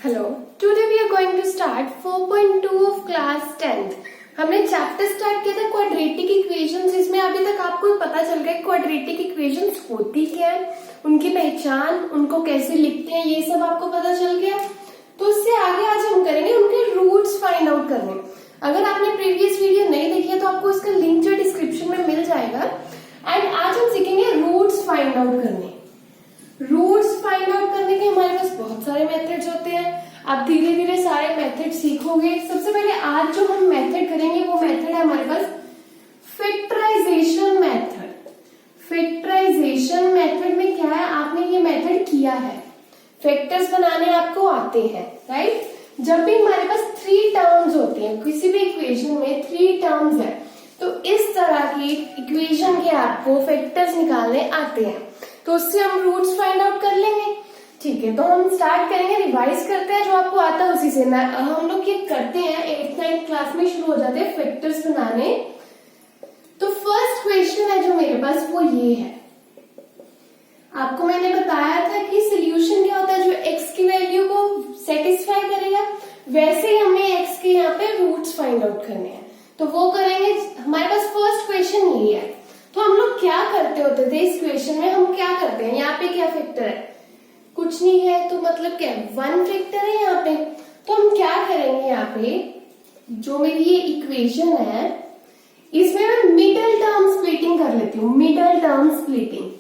Hello. Today we are going to start 4.2 of class 10th. हमने chapter start किया था quadratic equations. इसमें अभी तक आपको पता चल गया क्वाड्रेटिक इक्वेशंस होती क्या है, उनकी पहचान, उनको कैसे लिखते हैं, ये सब आपको पता चल गया। तो उससे आगे आज हम करेंगे उनके रूट्स फाइंड आउट करने। अगर आपने प्रीवियस वीडियो नहीं देखी है तो आपको इसका लिंक जो डिस्क्रिप्शन में मिल जाएगा। एंड आज हम सीखेंगे रूट्स फाइंड आउट करने। रूट्स फाइंड आउट करने के हमारे पास बहुत सारे मेथड्स होते हैं। आप धीरे धीरे सारे मेथड सीखोगे। सबसे पहले आज जो हम मेथड करेंगे वो मेथड है हमारे पास फैक्टराइजेशन मेथड। फैक्टराइजेशन मेथड में क्या है, आपने ये मेथड किया है, फैक्टर्स बनाने आपको आते हैं, राइट। जब भी हमारे पास 3 टर्म्स होते हैं, किसी भी इक्वेशन में 3 टर्म्स है, तो इस तरह की इक्वेशन के आपको फैक्टर्स निकालने आते हैं, तो उससे हम रूट्स फाइंड आउट कर लेंगे। ठीक है, तो हम स्टार्ट करेंगे, रिवाइज करते हैं जो आपको आता है उसी से। हम लोग ये करते हैं 8th 9th क्लास में शुरू हो जाते हैं फैक्टर्स बनाने। तो फर्स्ट क्वेश्चन है जो मेरे पास वो ये है। आपको मैंने बताया था कि सोल्यूशन क्या होता है, जो एक्स की वैल्यू को सेटिस्फाई करेगा, वैसे ही हमें एक्स के यहाँ पे रूट्स फाइंड आउट करने हैं, तो वो करेंगे। हमारे पास फर्स्ट क्वेश्चन ये है। तो हम लोग क्या करते होते थे इस क्वेश्चन में, हम क्या करते हैं, यहाँ पे क्या फैक्टर है, कुछ नहीं है, तो मतलब क्या है, 1 फैक्टर है यहाँ पे। तो हम क्या करेंगे, यहाँ पे जो मेरी ये इक्वेशन है इसमें मैं मिडल टर्म स्प्लिटिंग कर लेती हूँ। Middle term splitting.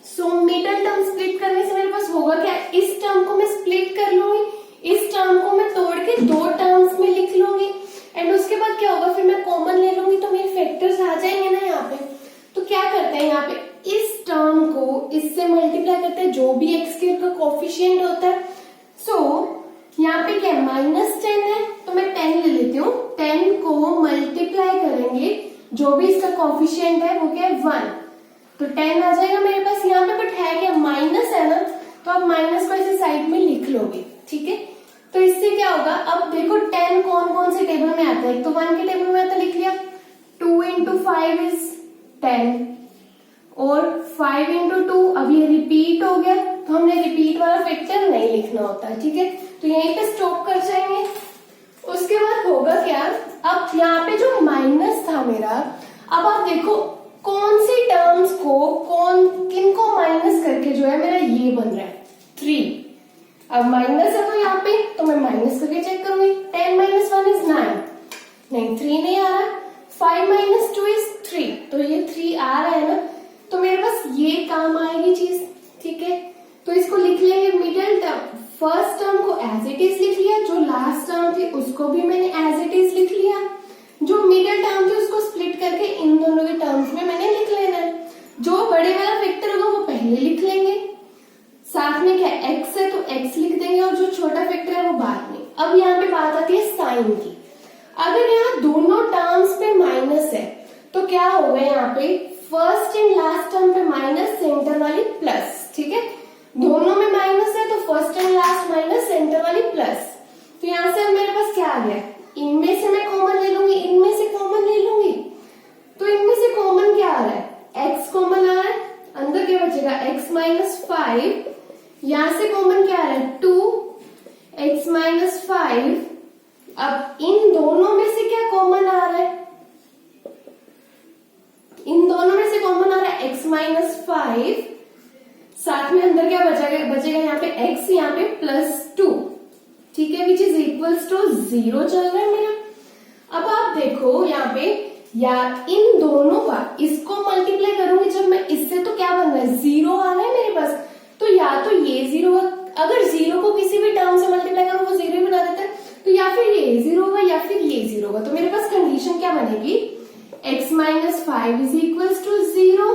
So middle term split करने से मेरे पास होगा क्या, इस टर्म को मैं स्प्लिट कर लूंगी, इस टर्म को मैं तोड़ के 2 टर्म्स में लिख लूंगी, एंड उसके बाद क्या होगा, फिर मैं कॉमन ले लूंगी तो मेरे फैक्टर्स आ जाएंगे ना यहाँ पे। तो क्या करते हैं, यहाँ पे इस टर्म को इससे मल्टीप्लाई करते हैं, जो भी एक्स के का कोफिशिएंट होता है। सो यहाँ पे क्या -10 है, तो मैं 10 ले लेती हूँ। 10 को मल्टीप्लाई करेंगे, जो भी इसका कोफिशिएंट है वो क्या है 1, तो 10 आ जाएगा मेरे पास यहाँ पे। बट है क्या, माइनस है ना, तो आप माइनस को ऐसे साइड में लिख लोगे, ठीक है। तो इससे क्या होगा, अब देखो 10 कौन कौन से टेबल में आता है, तो 1 के टेबल में आता, लिख लिया। 2 into 5 is 10 और 5 into 2, अब ये रिपीट हो गया, तो हमने रिपीट वाला फैक्टर नहीं लिखना होता, ठीक है। तो यहीं पे स्टॉप कर जाएंगे। उसके बाद होगा क्या, अब यहाँ पे जो माइनस था मेरा, अब आप देखो कौन सी टर्म्स को किनको माइनस करके जो है मेरा ये बन रहा है 3। अब माइनस है तो यहाँ पे, तो मैं माइनस करके चेक करूंगी। 10 - 1 is 9, नहीं 3 नहीं आ रहा। 5 - 2 is 3, तो ये 3 आ रहा है ना, तो मेरे पास ये काम आएगी चीज, ठीक है। तो इसको लिख लेंगे मिडिल टर्म। फर्स्ट टर्म को एज इट इज लिख लिया, जो लास्ट टर्म थी उसको भी मैंने एज इट इज लिख लिया, जो मिडिल टर्म थी उसको स्प्लिट करके इन दोनों के टर्म्स में मैंने लिख लेना है। जो बड़े वाला फैक्टर होगा वो पहले लिख लेंगे, साथ में क्या x है तो x लिख देंगे, और जो छोटा फैक्टर है वो बाद में। अब यहाँ पे बात आती है साइन की। अगर यहाँ दोनों टर्म्स पे माइनस है तो क्या होगा, यहाँ पे फर्स्ट एंड लास्ट टर्म पे माइनस, सेंटर वाली प्लस, ठीक है। दोनों में माइनस है तो first and last minus, centre वाली प्लस। तो यहाँ से मेरे पास क्या आ गया, इनमें से मैं कॉमन ले लूंगी, इनमें से कॉमन ले लूंगी, तो इनमें से कॉमन क्या आ रहा है, x कॉमन आ रहा है, अंदर क्या बचेगा x - 5, यहां से कॉमन क्या आ रहा है 2x - 5। अब इन दोनों में से क्या कॉमन आ रहा है, इन दोनों में से कॉमन आ रहा है x - 5, साथ में अंदर क्या बचेगा यहाँ पे x, यहाँ पे +2, ठीक है, विच इज इक्वल्स टू 0 चल रहा है मेरा। अब आप देखो यहाँ पे, या इन दोनों का इसको मल्टीप्लाई करूंगी जब मैं इससे, तो क्या बन रहा है 0 आ रहा है मेरे पास। तो या तो ये 0, अगर 0 को किसी भी टर्म से मल्टीप्लाई करो वो 0 ही बना देता है, तो या फिर ये 0 होगा या फिर ये 0 होगा। तो मेरे पास कंडीशन क्या बनेगी, x - 5 इज इक्वल्स टू 0,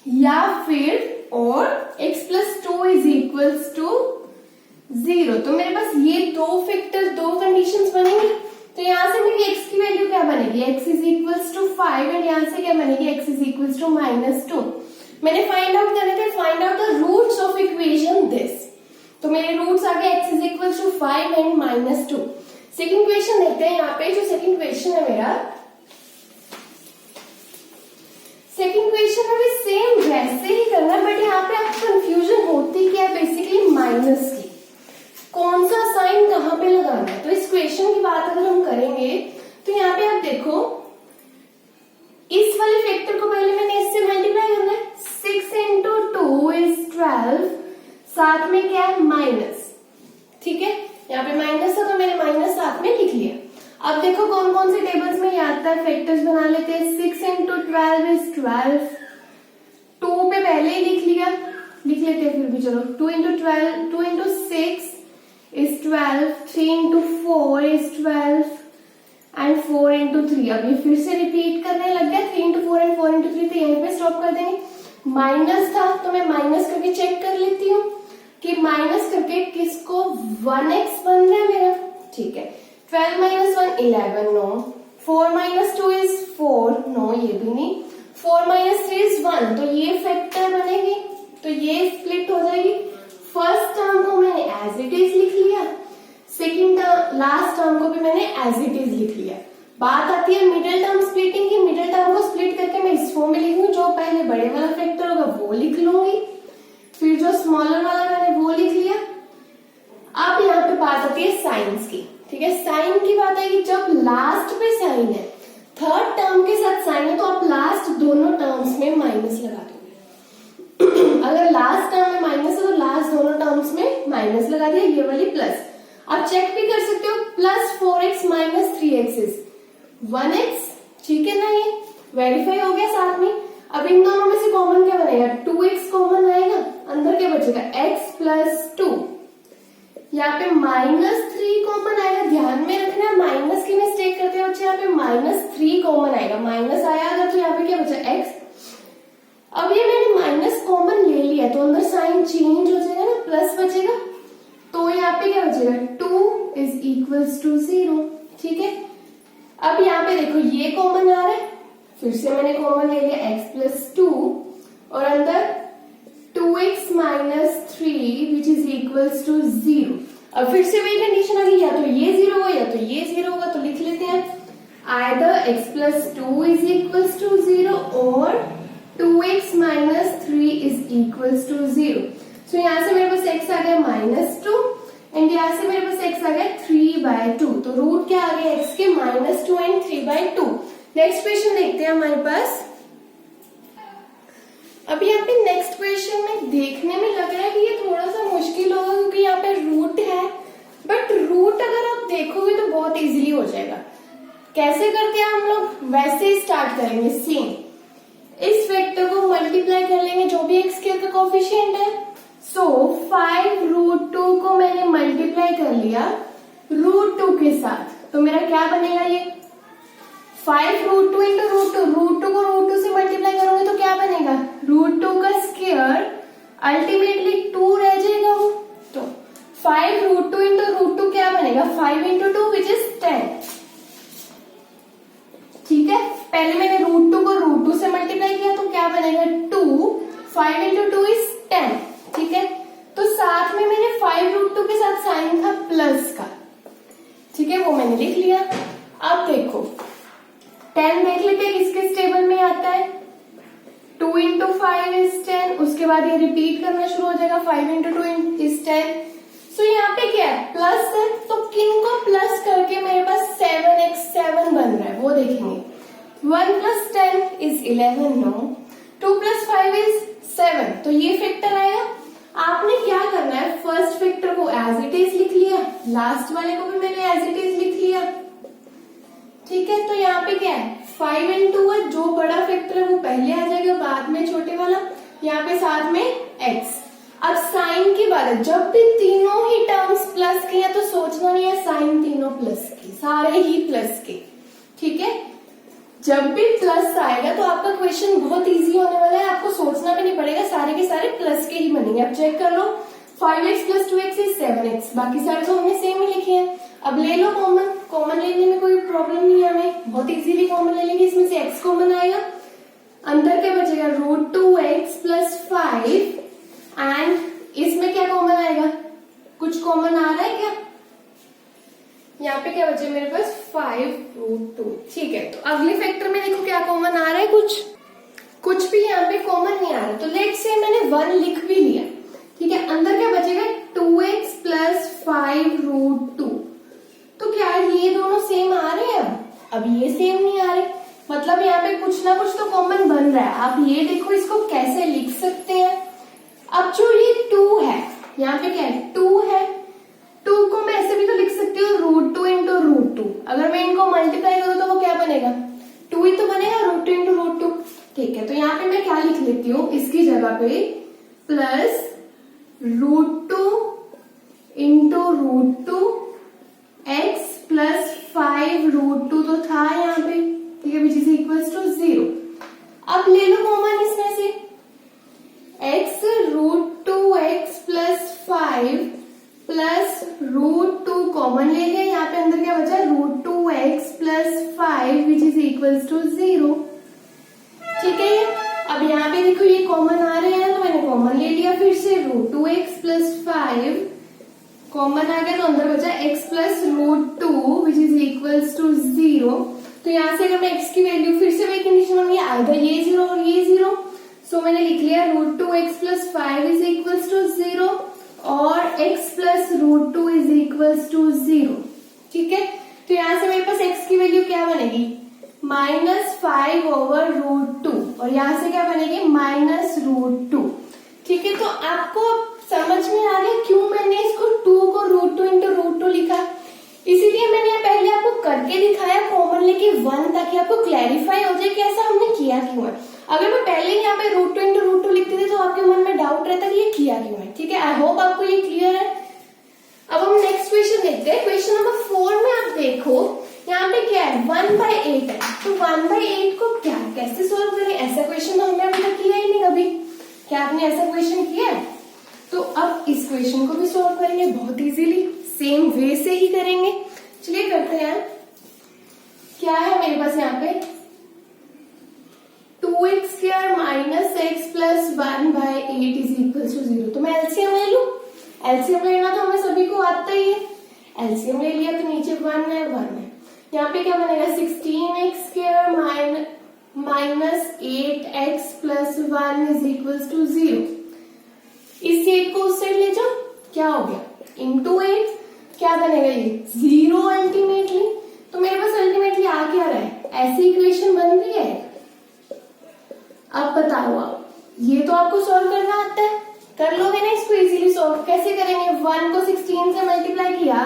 या फिर और x + 2 इज इक्वल्स टू 0। तो मेरे पास ये दो फैक्टर, 2 कंडीशंस बनेंगी। तो यहाँ से मेरी x की वैल्यू क्या बनेगी, x is equals to 5, and यहाँ से क्या बनेगी, x इज इक्वल्स टू -2। मैंने फाइंड आउट करने थे, find out the roots of equation this. तो मेरे रूट्स आ गए x is equals to 5 and -2। Second question देखते हैं। यहाँ पे जो सेकंड क्वेश्चन है मेरा, सेकंड क्वेश्चन में भी सेम वैसे ही करना है, बट यहाँ पे आपको कंफ्यूजन होती क्या है, बेसिकली माइनस की कौन सा साइन कहाँ पे लगाना है। तो इस क्वेश्चन की बात अगर हम करेंगे तो यहाँ पे आप देखो, इस वाले फैक्टर को पहले मैंने इससे मल्टीप्लाई करना है, 6 इंटू 2 इज 12, साथ में क्या है माइनस, ठीक है, यहाँ पे माइनस था तो मैंने माइनस साथ में लिख लिया। अब देखो कौन कौन से टेबल्स में याद था, फैक्टर्स बना लेते हैं। 6 इंटू 12 इज 12, 2 पे पहले ही लिख लिया, लिख लेते हैं फिर भी, चलो 2 into 12, 2 into 6 is 12, 3 into 4 is 12 and 4 into 3। अब ये फिर से रिपीट करने लग गया, 3 इंटू 4 एंड 4 इंटू 3, तो यहीं पे स्टॉप कर देंगे। माइनस था तो मैं माइनस करके चेक कर लेती हूँ कि माइनस करके किसको 1x बन रहा है मेरा, ठीक है। 12 minus 1 11, no. 4 minus 2 is 4, no, ये भी नहीं। 4 माइनस 3 इज 1, तो ये फैक्टर बनेगी, तो ये स्प्लिट हो जाएगी। फर्स्ट टर्म को मैंने एज इट इज लिख लिया, सेकेंड टर्म लास्ट टर्म को भी मैंने एज इट इज लिख लिया। बात आती है मिडिल टर्म स्प्लिटिंग की। मिडिल टर्म को स्प्लिट करके मैं इस फॉर्म में लिखूंगी, जो पहले बड़े वाला फैक्टर होगा वो लिख लूंगी, फिर जो स्मॉलर वाला मैंने वो लिख लिया। अब यहाँ पे बात आती है साइंस की, ठीक है। साइन की बात आएगी जब लास्ट पे साइन है, थर्ड टर्म के साथ साइन है, तो आप लास्ट दोनों टर्म्स में माइनस लगा दोगे। अगर लास्ट टर्म में माइनस है तो लास्ट दोनों टर्म्स में माइनस लगा दिया, ये वाली प्लस। आप चेक भी कर सकते हो, plus 4x minus 3x is 1x, ठीक है ना, ये वेरीफाई हो गया साथ में। अब इन दोनों में से कॉमन क्या बनेगा, 2x कॉमन आएगा, अंदर क्या बचेगा x प्लस 2, यहाँ पे माइनस 3 कॉमन आएगा। ध्यान में रखना, माइनस की मिस्टेक करते हो, यहाँ पे माइनस 3 कॉमन आएगा, माइनस आया अगर, तो यहाँ पे क्या बचा x। अब ये मैंने माइनस कॉमन ले लिया तो अंदर साइन चेंज हो जाएगा ना, प्लस बचेगा, तो यहाँ पे क्या बचेगा 2 इज इक्वल्स टू 0, ठीक है। अब यहाँ पे देखो ये कॉमन आ रहा है, फिर से मैंने कॉमन ले लिया x प्लस 2 और अंदर 2x minus 3 which is equals to 0। अब फिर से वही कंडीशन आ गई, या तो ये 0 होगा या तो ये 0 होगा, तो लिख लेते हैं either x plus 2 is equals to 0 और 2x minus 3 is equals to 0। So यहाँ से मेरे पास x आ गया -2 एंड यहाँ से मेरे पास x आ गया 3/2, तो रूट क्या आ गया x के -2 एंड 3/2। नेक्स्ट क्वेश्चन देखते हैं हमारे पास। अब यहाँ पे नेक्स्ट क्वेश्चन में देखने में लग रहा है कि ये थोड़ा सा मुश्किल होगा, क्योंकि यहाँ पे रूट है, बट रूट अगर आप देखोगे तो बहुत इजीली हो जाएगा। कैसे करते हैं हम लोग, वैसे ही स्टार्ट करेंगे सेम। इस वेक्टर को मल्टीप्लाई कर लेंगे जो भी एक्स स्क्वायर का कोफिशिएंट है। सो 5√2 को मैंने मल्टीप्लाई कर लिया √2 के साथ, तो मेरा क्या बनेगा ये 5√2 इंटू √2 को √2 से मल्टीप्लाई करोगे तो क्या बनेगा √2 का स्क्वायर, अल्टीमेटली 2 रह जाएगा वो, तो 5√2 इंटू √2 क्या बनेगा 5 इंटू 2 विच इज 10, ठीक है। पहले मैंने √2 को √2 से मल्टीप्लाई किया तो क्या बनेगा 2, 5 इंटू 2 इज 10, ठीक है। तो साथ में मैंने 5√2 के साथ साइन था प्लस का, ठीक है, वो मैंने लिख लिया। अब देखो 10 देख लेते हैं किस टेबल में आता है, 2 इंटू 5 इज 10, उसके बाद ये रिपीट करना शुरू हो जाएगा 5 इंटू 2 इज 10। सो यहाँ पे क्या है प्लस है, तो किन को प्लस करके मेरे पास 7x7 बन रहा है वो देखेंगे। 1 plus 10 is 11, no. 2 plus 5 is 7, तो ये फैक्टर आया। आपने क्या करना है, फर्स्ट फैक्टर को एज इट इज लिख लिया, लास्ट वाले को भी मैंने एज इट इज लिख लिया, ठीक है। तो यहाँ पे क्या है 5 इंटू है, जो बड़ा फैक्टर है वो पहले आ जाएगा, बाद में छोटे वाला, यहाँ पे साथ में x। अब साइन की बात है, जब भी तीनों ही टर्म्स प्लस के हैं तो सोचना नहीं है साइन तीनों प्लस के, सारे ही प्लस के, ठीक है। जब भी प्लस आएगा तो आपका क्वेश्चन बहुत इजी होने वाला है, आपको सोचना भी नहीं पड़ेगा, सारे के सारे प्लस के ही बनेंगे। अब चेक कर लो 5x plus 2x is 7x, बाकी सारे तो हमने सेम ही लिखे हैं। अब ले लो कॉमन, कॉमन लेने में कोई प्रॉब्लम नहीं है, हमें बहुत इजीली कॉमन ले लेंगे। इसमें से x कॉमन आएगा, अंदर क्या बचेगा √2x प्लस 5 एंड इसमें क्या कॉमन आएगा, कुछ कॉमन आ रहा है क्या, यहाँ पे क्या बचे मेरे पास 5√2, ठीक है। तो अगले फैक्टर में देखो क्या कॉमन आ रहा है कुछ, कुछ भी यहाँ पे कॉमन नहीं आ रहा, तो लेट से मैंने 1 लिख भी लिया, ठीक है। अंदर क्या बचेगा 2x प्लस 5√2। तो क्या ये दोनों सेम आ रहे हैं? अब ये सेम नहीं आ रहे, मतलब यहाँ पे कुछ ना कुछ तो कॉमन बन रहा है। आप ये देखो इसको कैसे लिख सकते हैं। अब जो ये 2 है, यहाँ पे क्या है 2 है, 2 को मैं ऐसे भी तो लिख सकती हूँ √2 इंटू √2। अगर मैं इनको मल्टीप्लाई करूँ तो वो क्या बनेगा 2 ही तो बनेगा, √2 इंटू √2, ठीक है। तो यहाँ पे मैं क्या लिख लेती हूँ इसकी जगह पे प्लस √2 इंटू √2 x प्लस 5√2 तो था यहाँ पे, ठीक है, विच इज इक्वल्स टू 0। अब ले लो कॉमन इसमें से x √2x plus 5 plus √2 common ले लिया, यहाँ पे अंदर क्या बचा √2x plus 5 which is equals to 0, ठीक है। अब यहाँ पे देखो ये कॉमन आ रहे हैं तो मैंने कॉमन ले लिया, फिर से √2x प्लस 5 कॉमन आ गया तो अंदर बचा x plus √2 which is equals to 0। तो यहाँ से अगर मैं x की वैल्यू फिर से वही कंडीशन होगी, आइदर ये 0 और ये 0, सो मैंने लिख लिया √2x plus 5 is equals to 0 और x plus √2 is equals to 0, ठीक है। तो यहाँ से मेरे पास x की वैल्यू क्या बनेगी -5/√2 और यहाँ से क्या बनेगी -√2, ठीक है। तो आपको समझ में आ गया क्यों मैंने इसको 2 को √2 इंटू √2 लिखा, इसीलिए मैंने पहले आपको करके दिखाया कॉमन लेके 1, ताकि आपको क्लैरिफाई हो जाए कि ऐसा हमने किया क्यों है। अगर मैं पहले यहाँ पे √2 इंटू √2 लिखती थी तो आपके मन में डाउट रहता कि ये किया क्यों है, ठीक है। आई होप आपको ये क्लियर है। अब हम नेक्स्ट क्वेश्चन देखते हैं। क्वेश्चन नंबर 4 में आप देखो यहाँ पे क्या है 1/8 है, तो 1/8 को क्या कैसे सोल्व करें, ऐसा क्वेश्चन तो हमने अभी तक किया ही नहीं कभी। क्या आपने ऐसा क्वेश्चन किया है? तो अब इस क्वेश्चन को भी सोल्व करेंगे बहुत इजीली, सेम वे से ही करेंगे। चलिए करते हैं। क्या है मेरे पास यहाँ पे 2x² minus x plus 1/8 is equal to 0। तो मैं एलसीएम ले लू, एलसीएम लेना तो हमें सभी को आता ही है। एलसीएम ले लिया तो नीचे 1 है, 1 है, यहाँ पे क्या बनेगा 16x² minus 8x plus 1 is equal to 0। इस 8 को उस साइड ले जाओ, क्या हो गया इंटू 8, क्या बनेगा ये 0 अल्टीमेटली। तो मेरे पास अल्टीमेटली आ क्या रहा है, ऐसी इक्वेशन बन रही है। अब बताओ आप, ये तो आपको सॉल्व करना आता है, कर लोगे ना इसको इजीली सॉल्व। कैसे करेंगे, 1 को 16 से मल्टीप्लाई किया,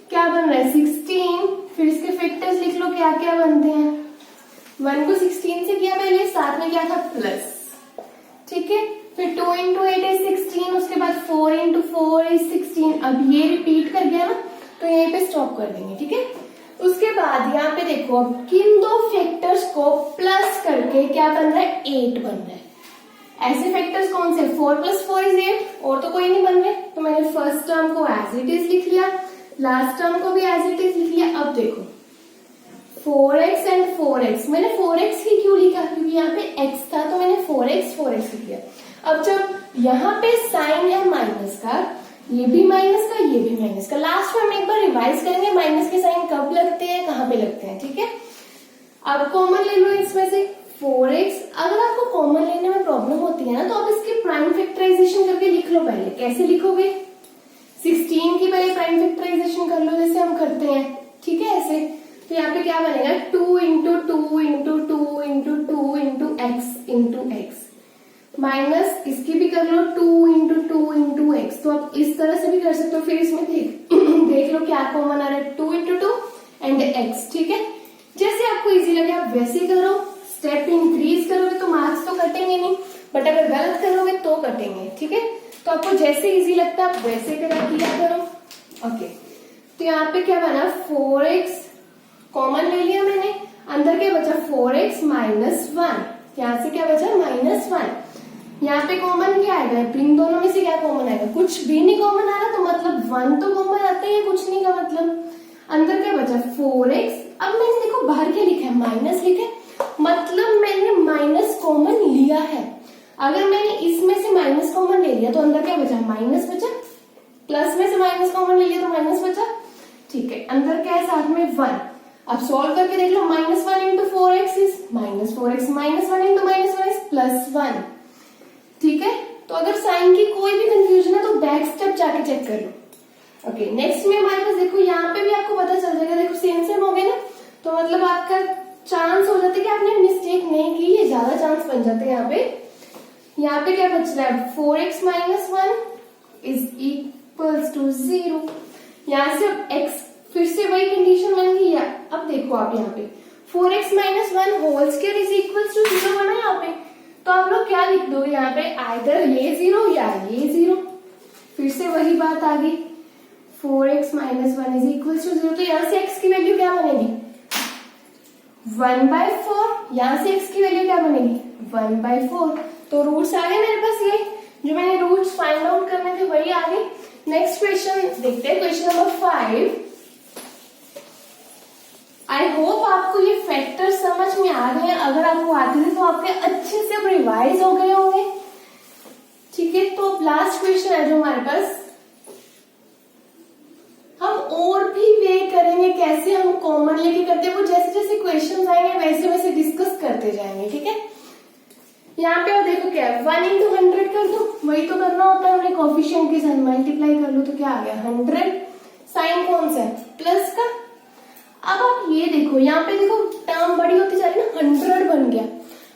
क्या बन रहा है 16, फिर इसके फैक्टर्स लिख लो क्या क्या बनते हैं। 1 को 16 से किया पहले, साथ में क्या था प्लस, ठीक है। फिर 2 इंटू 8 इज 16, उसके बाद 4 इंटू 4 इज 16। अब ये रिपीट कर गया ना तो यहीं पे स्टॉप कर देंगे, ठीक है। उसके बाद यहाँ पे देखो अब किन दो फैक्टर्स को प्लस करके क्या बन रहा है 8 बन रहा है। ऐसे फैक्टर्स कौन से, 4 + 4 = 8, और तो कोई नहीं बन रहे। तो मैंने फर्स्ट टर्म को एज इट इज लिख लिया, लास्ट टर्म को भी एज इट इज लिख लिया। अब देखो 4x एंड 4x, मैंने 4x ही क्यों लिखा, क्योंकि यहाँ पे x था तो मैंने 4x लिख लिया। अब जब यहाँ पे साइन है माइनस का, ये भी माइनस का, ये भी माइनस का, लास्ट में हम एक बार रिवाइज करेंगे माइनस के साइन कब लगते हैं, कहाँ पे लगते हैं, ठीक है। अब कॉमन ले लो इसमें से 4x। अगर आपको कॉमन लेने में प्रॉब्लम होती है ना तो आप इसकी प्राइम फैक्टराइजेशन करके लिख लो। पहले कैसे लिखोगे, 16 की पहले प्राइम फैक्टराइजेशन कर लो जैसे हम करते हैं, ठीक है, ऐसे। तो यहाँ पे क्या बनेगा 2 into 2 into 2 into 2 into x minus इसकी भी कर लो 2 इंटू 2 इंटू एक्स। तो आप इस तरह से भी कर सकते हो। फिर इसमें देख लो क्या कॉमन आ रहा है 2 इंटू 2 एंड एक्स, ठीक है। जैसे आपको इजी लगे आप वैसे करो, स्टेप इंक्रीज करोगे तो मार्क्स तो कटेंगे नहीं, बट अगर गलत करोगे तो कटेंगे, ठीक है। तो आपको जैसे इजी लगता है आप वैसे किया करो, ओके। तो यहाँ पे क्या बना 4x कॉमन ले लिया मैंने, अंदर क्या बचा 4x माइनस 1, यहाँ से क्या बचा -1। यहाँ पे कॉमन क्या आएगा, इन दोनों में से क्या कॉमन आएगा, कुछ भी नहीं कॉमन आ रहा, तो मतलब 1 तो कॉमन आता है, कुछ नहीं का मतलब। अंदर क्या बचा 4x। अब मैंने देखो बाहर क्या लिखा है, माइनस लिखा है, मतलब मैंने माइनस कॉमन लिया है। अगर मैंने इसमें से माइनस कॉमन ले लिया तो अंदर क्या बचा, माइनस बचा, प्लस में से माइनस कॉमन ले लिया तो माइनस बचा, ठीक है। अंदर क्या है साथ में 1, अब सॉल्व करके देख लो, -1 into 4x is -4x, -1 into -1 is +1। ठीक है, तो अगर साइन की कोई भी कंफ्यूजन है तो बैक स्टेप जाके चेक कर लो। ओके, नेक्स्ट में हमारे पास देखो, यहाँ पे भी आपको पता चल जाएगा, देखो सेम सेम हो गया ना, तो मतलब आपका चांस हो जाता है कि आपने मिस्टेक नहीं की, ये ज्यादा चांस बन जाते हैं यहाँ पे। यहाँ पे क्या बच रहा है, 4x - 1 इज इक्वल्स टू 0। यहाँ से अब x फिर से वही कंडीशन बन गई है। अब देखो आप यहाँ पे 4x - 1 whole square is equals to 0 बना यहाँ पे, तो आप लोग क्या लिख दो यहाँ पे, आइदर ये 0 या ये 0। फिर से वही बात आ गई, 4x - 1 इज इक्वल्स टू 0, तो यहाँ से x की वैल्यू क्या बनेगी, 1/4। यहाँ से x की वैल्यू क्या बनेगी, 1/4। तो रूट्स आ गए मेरे पास, ये जो मैंने रूट्स फाइंड आउट करने थे वही आ गए। नेक्स्ट क्वेश्चन देखते हैं, क्वेश्चन नंबर 5। आई होप आपको ये फैक्टर समझ में आ गए हैं। अगर आपको आते थे तो आपके अच्छे से अब रिवाइज हो गए होंगे। ठीक है, तो अब लास्ट क्वेश्चन है जो हमारे पास, हम और भी वे करेंगे कैसे हम कॉमन लेके करते हैं, वो जैसे जैसे क्वेश्चन आएंगे वैसे वैसे डिस्कस करते जाएंगे। ठीक है, यहाँ पे और देखो क्या है, 1 इंटू 100 कर दो, वही तो करना होता है, हमने कोफिशिएंट के साथ मल्टीप्लाई कर लो, तो क्या आ गया 100। साइन कौन सा है, प्लस का। अब आप ये देखो, यहाँ पे देखो टर्म बड़ी होती जा रही है ना, 100 बन गया।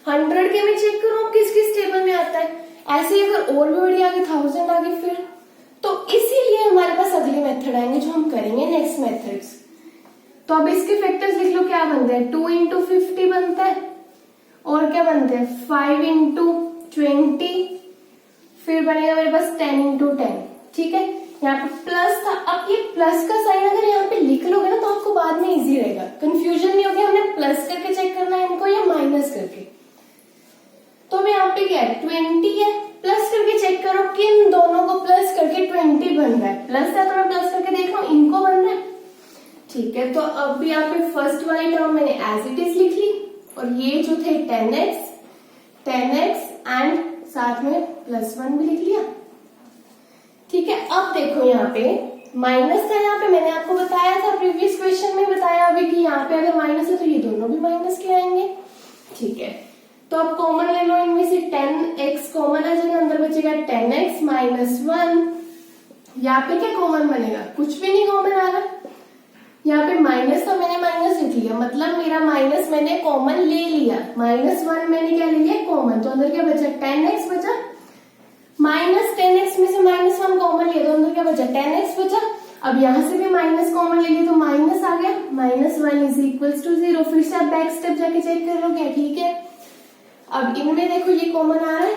100 के मैं चेक करूं किस किस टेबल में आता है, ऐसे ही अगर और भी बड़ी आगे 1000 आगे फिर, तो इसीलिए हमारे पास अगले मेथड आएंगे जो हम करेंगे नेक्स्ट मेथड्स। तो अब इसके फैक्टर्स लिख लो, क्या बनते हैं, 2 इंटू 50 बनता है, और क्या बनते हैं 5 इंटू 20, फिर बनेगा मेरे पास 10 इंटू 10। ठीक है, यहाँ पे प्लस था, अब ये प्लस का साइन अगर यहाँ पे लिख लोगे ना तो आपको बाद में इजी रहेगा, कंफ्यूजन नहीं होगी हमने प्लस करके चेक करना है इनको या माइनस करके। तो अब यहाँ पे क्या है, 20 है, प्लस करके चेक करो कि इन दोनों को प्लस करके 20 बन रहा है, प्लस था तो मैं प्लस करके देख रहा हूँ इनको बन रहा है। ठीक है, तो अब यहाँ पे फर्स्ट वाली टर्म मैंने एज इट इज लिख ली, और ये जो थे 10x एंड साथ में +1 भी लिख लिया। ठीक है, अब देखो यहाँ पे माइनस था, यहाँ पे मैंने आपको बताया था प्रीवियस क्वेश्चन में बताया अभी कि यहाँ पे अगर माइनस है तो ये दोनों भी माइनस के आएंगे। ठीक है, तो अब कॉमन ले लो इनमें से, 10x कॉमन है, जगह अंदर बचेगा 10x - 1। यहाँ पे क्या कॉमन बनेगा, कुछ भी नहीं कॉमन आ रहा। यहाँ पे माइनस तो मैंने माइनस लिख लिया, मतलब मेरा माइनस मैंने कॉमन ले लिया, -1 मैंने क्या ले लिया कॉमन, तो अंदर क्या बचा 10x बचा, -10x में से -1 कॉमन लिया तो अंदर क्या बचा 10x बचा। अब यहाँ से भी माइनस कॉमन ले लिया तो माइनस आ गया, -1 इज इक्वल्स टू 0। फिर से आप बैक स्टेप जाके चेक कर लो क्या, ठीक है। अब इनमें देखो ये कॉमन आ रहा है,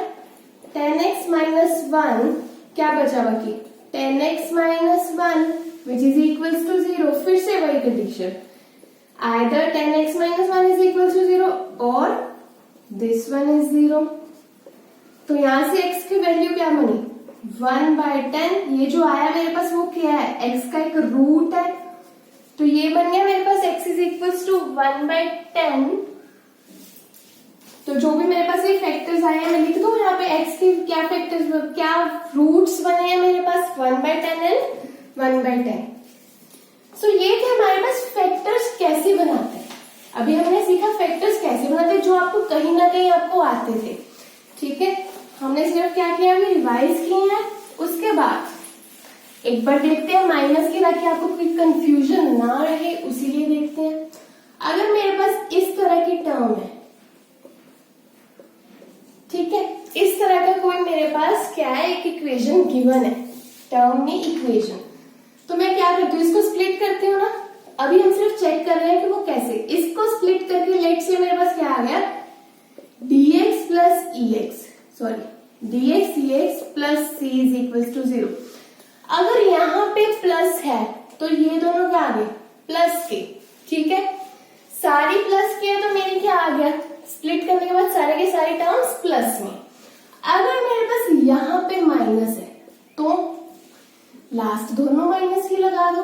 10x - 1 क्या बचा बाकी, 10x - 1 which is equals to 0। फिर से वही condition, either 10x - 1 is equals to 0 और this one is 0। तो यहां से x की वैल्यू क्या बनी, 1/10। ये जो आया मेरे पास वो क्या है, x का एक रूट है, तो ये बन गया मेरे पास x is equals to 1/10। तो जो भी मेरे पास ये फैक्टर्स आए हैं मैं लिख दूं यहाँ पे, x के क्या फैक्टर्स, क्या रूट्स बने हैं मेरे पास, 1/10 एंड 1/10। सो ये थे हमारे पास फैक्टर्स कैसे बनाते हैं। अभी हमने सीखा फैक्टर्स कैसे बनाते हैं जो आपको कहीं ना कहीं आपको आते थे। ठीक है, हमने सिर्फ क्या किया, अभी रिवाइज किए हैं। उसके बाद एक बार देखते हैं माइनस की, ताकि आपको कोई कंफ्यूजन ना रहे, उसीलिए देखते हैं। अगर मेरे पास इस तरह की टर्म है, ठीक है, इस तरह का कोई मेरे पास क्या है, एक इक्वेशन गिवन है, टर्म में इक्वेशन, तो मैं क्या करती हूँ, इसको स्प्लिट करती हूँ ना। अभी हम सिर्फ चेक कर रहे हैं कि वो कैसे, इसको स्प्लिट करके लेट से मेरे पास क्या आ गया, dx plus ex plus c is equal to 0। अगर यहाँ पे प्लस है तो ये दोनों क्या आ गए, प्लस के। ठीक है, सारी प्लस के है तो मेरी क्या आ गया, स्प्लिट करने के बाद सारे के सारे टर्म्स प्लस में। अगर मेरे पास यहाँ पे माइनस है तो लास्ट दोनों माइनस ही लगा दो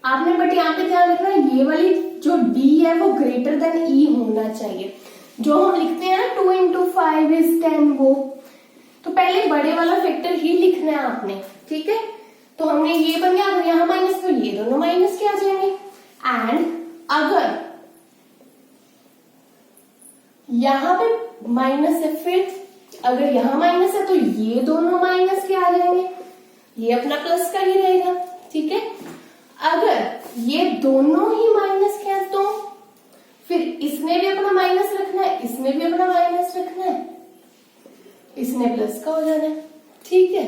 आपने, बट यहाँ पे ध्यान रखना ये वाली जो d है वो ग्रेटर देन e होना चाहिए। जो हम लिखते हैं ना 2 इंटू 5 इज 10, वो तो पहले बड़े वाला फैक्टर ही लिखना है आपने। ठीक है, तो हमने ये बन गया, अगर यहाँ माइनस तो ये दोनों माइनस के आ जाएंगे। एंड अगर यहाँ पे माइनस है, फिर अगर यहाँ माइनस है तो ये दोनों माइनस के आ जाएंगे, ये अपना प्लस का ही रहेगा, ठीक है। अगर ये दोनों ही माइनस के हैं तो फिर इसमें भी अपना माइनस रखना है, इसमें भी अपना माइनस रखना है, इसमें प्लस का हो जाना है, ठीक है।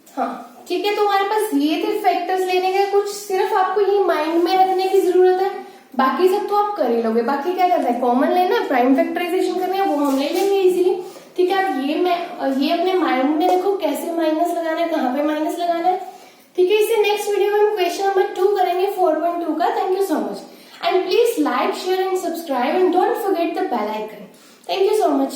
हाँ ठीक है, तो हमारे पास ये थे फैक्टर्स लेने के, कुछ सिर्फ आपको ये माइंड में रखने की जरूरत है, बाकी सब तो आप कर ही लोगे। बाकी क्या करना है, कॉमन लेना है, प्राइम फैक्टराइजेशन करनी है, वो हम ले लेंगे इजीली, ठीक है। आप ये अपने माइंड में रखो कैसे माइनस लगाना है, कहाँ पे माइनस लगाना है, ठीक है। इससे नेक्स्ट वीडियो में हम क्वेश्चन नंबर 2 करेंगे 4.2 का। Thank you so much and please like share and subscribe and don't forget the bell icon. Thank you so much.